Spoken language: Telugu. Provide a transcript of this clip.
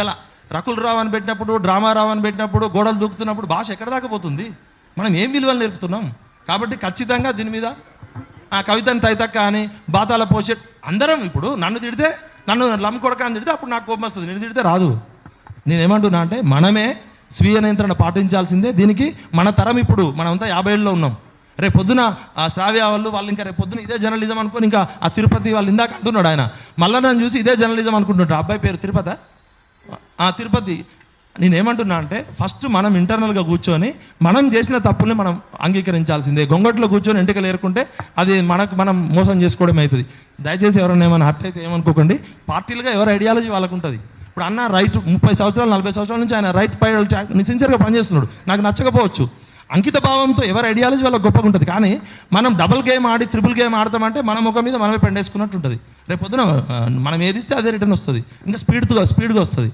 ఇలా రకుల్ రావు అని పెట్టినప్పుడు, డ్రామా రావు అని పెట్టినప్పుడు, గోడలు దూకుతున్నప్పుడు భాష ఎక్కడ దాకా పోతుంది? మనం ఏం విలువలు నేర్పుతున్నాం? కాబట్టి ఖచ్చితంగా దీని మీద ఆ కవితని తైతక్క అని, బాతాల పోషే అందరం ఇప్పుడు నన్ను తిడితే, నన్ను లమ్ కొడక అని తిడితే అప్పుడు నాకు కోపం వస్తుంది. నేను తిడితే రాదు. నేనేమంటున్నా అంటే మనమే స్వీయ నియంత్రణ పాటించాల్సిందే. దీనికి మన తరం ఇప్పుడు మనమంతా 50 ఏళ్ళలో ఉన్నాం. రేపు పొద్దున ఆ శ్రావ్య వాళ్ళు ఇంకా రేపు పొద్దున ఇదే జర్నలిజం అనుకుని ఇంకా ఆ తిరుపతి వాళ్ళు ఇందాక అంటున్నాడు ఆయన, మళ్ళీ నన్ను చూసి ఇదే జర్నలిజం అనుకుంటున్నాడు. అబ్బాయి పేరు తిరుపతి, ఆ తిరుపతి. నేనేమంటున్నా అంటే ఫస్ట్ మనం ఇంటర్నల్గా కూర్చొని మనం చేసిన తప్పుల్ని మనం అంగీకరించాల్సిందే. గొంగట్లో కూర్చొని ఎంటికలు ఏరుకుంటే అది మనం మోసం చేసుకోవడం అవుతుంది. దయచేసి ఎవరైనా ఏమైనా హర్ట్ అయితే ఏమనుకోకండి. పార్టీలుగా ఎవరి ఐడియాలజీ వాళ్ళకు ఉంటుంది. ఇప్పుడు అన్న రైట్ 30 సంవత్సరాలు 40 సంవత్సరాల నుంచి ఆయన రైట్ పై సిన్సియర్గా పనిచేస్తున్నాడు. నాకు నచ్చకపోవచ్చు. అంకిత భావంతో ఎవరి ఐడియాలజీ వాళ్ళకి గొప్పగా ఉంటుంది. కానీ మనం డబుల్ గేమ్ ఆడి ట్రిపుల్ గేమ్ ఆడతామంటే మన ముఖం మీద మనమే పెండేసుకున్నట్టు ఉంటుంది. రేపు పొద్దున మనం ఏది ఇస్తే అదే రిటర్న్ వస్తుంది, ఇంకా స్పీడ్గా వస్తుంది.